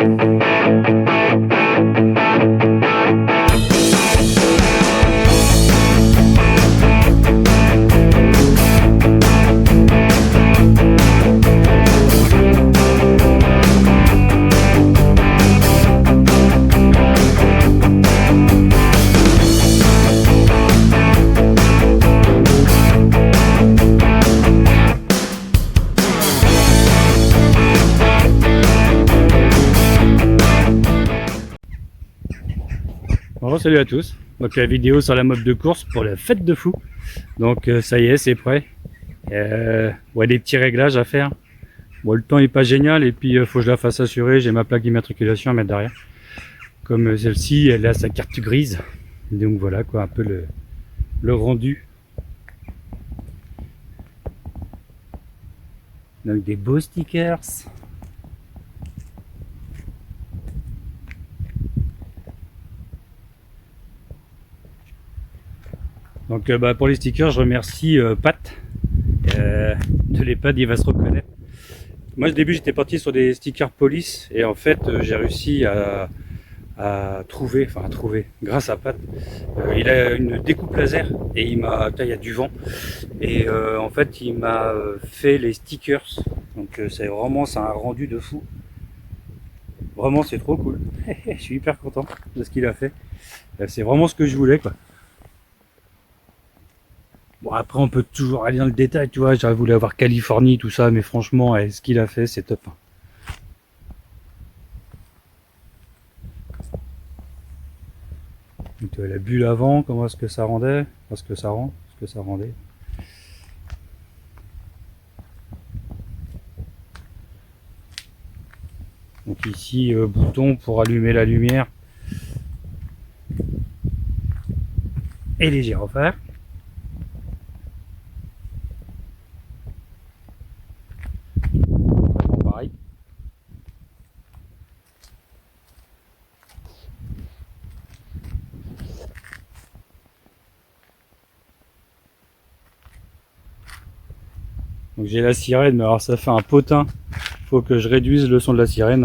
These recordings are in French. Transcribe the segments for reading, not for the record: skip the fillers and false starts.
Bon, salut à tous, donc la vidéo sur la mob de course pour la fête de fou. Donc ça y est, c'est prêt. Ouais, des petits réglages à faire. Bon, le temps est pas génial et puis faut que je la fasse assurer. J'ai ma plaque d'immatriculation à mettre derrière. Comme celle-ci, elle a sa carte grise. Donc voilà quoi, un peu le rendu. Donc des beaux stickers. Donc pour les stickers, je remercie Pat de l'EHPAD, il va se reconnaître. Moi au début j'étais parti sur des stickers police et en fait j'ai réussi à trouver, grâce à Pat, il a une découpe laser et il y a du vent et en fait il m'a fait les stickers. Donc c'est un rendu de fou. Vraiment c'est trop cool. Je suis hyper content de ce qu'il a fait. C'est vraiment ce que je voulais quoi. Bon après on peut toujours aller dans le détail, tu vois, j'aurais voulu avoir Californie, tout ça, mais franchement, ce qu'il a fait, c'est top. Donc, la bulle avant, comment est-ce que ça rendait, est-ce que ça rend, est-ce que ça rendait. Donc ici, bouton pour allumer la lumière. Et les gyrophares. Pareil. Donc j'ai la sirène, mais alors ça fait un potin. Faut que je réduise le son de la sirène.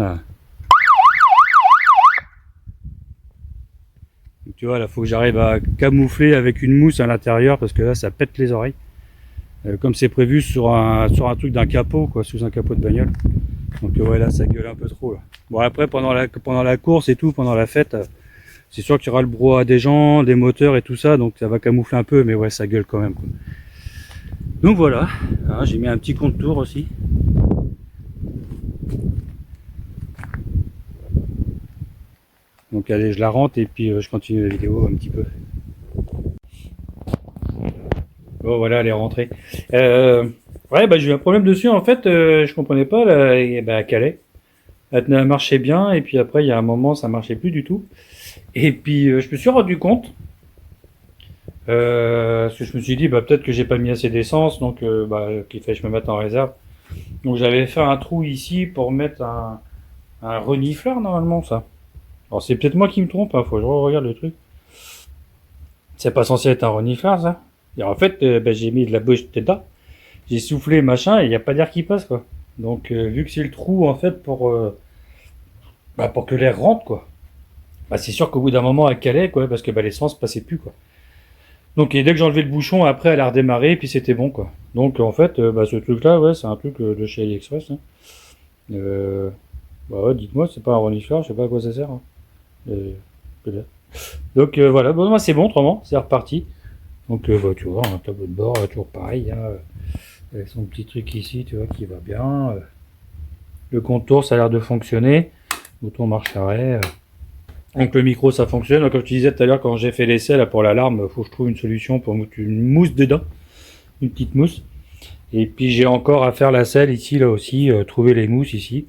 Donc, tu vois, là faut que j'arrive à camoufler avec une mousse à l'intérieur parce que là ça pète les oreilles. Comme c'est prévu sur un truc d'un capot, quoi, sous un capot de bagnole. Donc ouais, là ça gueule un peu trop là. Bon après pendant la course et tout, pendant la fête, c'est sûr qu'il y aura le brouhaha des gens, des moteurs et tout ça, donc ça va camoufler un peu, mais ouais ça gueule quand même quoi. Donc voilà, hein, j'ai mis un petit contour aussi. Donc allez, je la rentre et puis je continue la vidéo un petit peu. Bon voilà, elle est rentrée. Ouais, j'ai eu un problème dessus en fait, je comprenais pas, là, elle calait. Elle marchait bien et puis après il y a un moment ça marchait plus du tout. Et puis je me suis rendu compte, parce que je me suis dit peut-être que j'ai pas mis assez d'essence, donc qu'il fallait que je me mette en réserve. Donc j'avais fait un trou ici pour mettre un renifleur normalement ça. Alors c'est peut-être moi qui me trompe, hein, faut que je regarde le truc. C'est pas censé être un renifleur ça. Et en fait j'ai mis de la bouche dedans, j'ai soufflé machin et il n'y a pas d'air qui passe quoi. Donc vu que c'est le trou en fait pour que l'air rentre quoi. C'est sûr qu'au bout d'un moment elle calait quoi, parce que l'essence passait plus quoi. Donc et dès que j'ai enlevé le bouchon, après elle a redémarré et puis c'était bon quoi. Donc en fait ce truc là ouais c'est un truc de chez AliExpress. Hein. Ouais, dites-moi, c'est pas un renifleur, je sais pas à quoi ça sert. Hein. Donc voilà, bon moi c'est bon autrement, c'est reparti. Donc tu vois, un tableau de bord, toujours pareil, hein, avec son petit truc ici, tu vois, qui va bien. Le contour ça a l'air de fonctionner. Bouton marche arrêt. Donc le micro ça fonctionne. Donc, comme je te disais tout à l'heure quand j'ai fait l'essai là pour l'alarme, faut que je trouve une solution pour mettre une mousse dedans, une petite mousse. Et puis j'ai encore à faire la selle ici là aussi, trouver les mousses ici.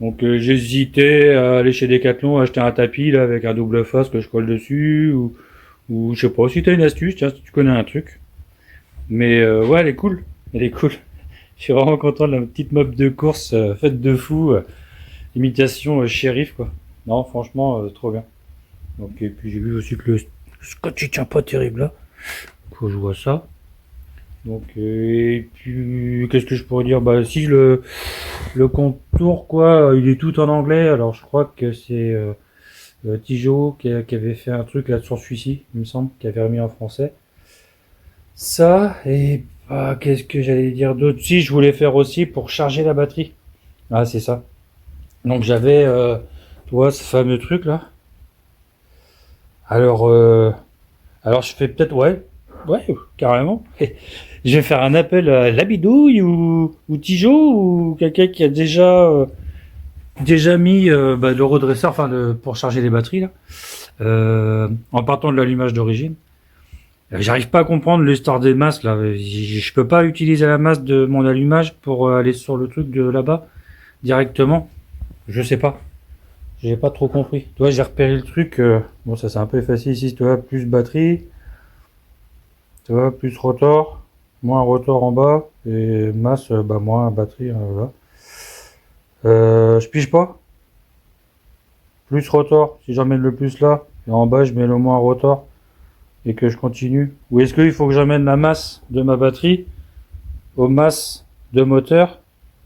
Donc j'hésitais à aller chez Decathlon acheter un tapis là avec un double face que je colle dessus ou je sais pas si t'as une astuce, tiens si tu connais un truc. Mais ouais elle est cool, elle est cool. Je suis vraiment content de la petite mob de course faite de fou, imitation shérif quoi. Non franchement trop bien. Donc et puis j'ai vu aussi que le scotch il tient pas terrible là. Faut que je vois ça. Donc, et puis, qu'est-ce que je pourrais dire? Bah, si le contour, quoi, il est tout en anglais. Alors, je crois que c'est Tijo qui avait fait un truc là sur celui-ci, il me semble, qui avait remis en français. Ça, et bah, qu'est-ce que j'allais dire d'autre? Si, je voulais faire aussi pour charger la batterie. Ah, c'est ça. Donc, j'avais, tu vois, ce fameux truc là. Alors, alors je fais peut-être, ouais, ouais, carrément. Je vais faire un appel à Labidouille ou Tijo ou quelqu'un qui a déjà mis bah, le redresseur, enfin, pour charger les batteries là, en partant de l'allumage d'origine. J'arrive pas à comprendre l'histoire des masses là. Je peux pas utiliser la masse de mon allumage pour aller sur le truc de là-bas directement. Je sais pas. J'ai pas trop compris. Tu vois, j'ai repéré le truc. Bon, ça c'est un peu effacé ici. Tu vois, plus batterie. Tu vois, plus rotor. Moins rotor en bas. Et masse, bah moins batterie. Voilà. Je pige pas. Plus rotor. Si j'emmène le plus là. Et en bas, je mets le moins rotor. Et que je continue. Ou est-ce qu'il faut que j'emmène la masse de ma batterie aux masses de moteur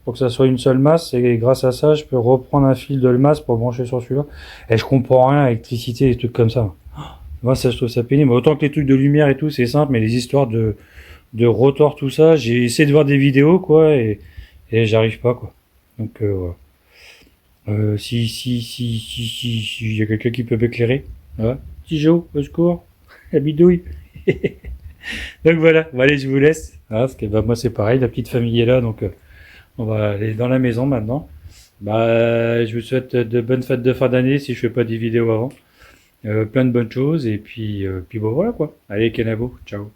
pour que ça soit une seule masse, et grâce à ça je peux reprendre un fil de masse pour brancher sur celui-là, et je comprends rien à l'électricité, des trucs comme ça. Moi ça, je trouve ça pénible. Autant que les trucs de lumière et tout c'est simple, mais les histoires de rotor, tout ça, j'ai essayé de voir des vidéos quoi, et j'arrive pas quoi. Donc voilà. Si il y a quelqu'un qui peut m'éclairer, ouais. Petit Joe, au secours, la bidouille. Donc voilà, bon, allez, je vous laisse. Parce que bah, moi c'est pareil, la petite famille est là, donc on va aller dans la maison maintenant. Bah, je vous souhaite de bonnes fêtes de fin d'année si je fais pas des vidéos avant. Plein de bonnes choses, et puis bon voilà quoi. Allez, Kenavo, ciao.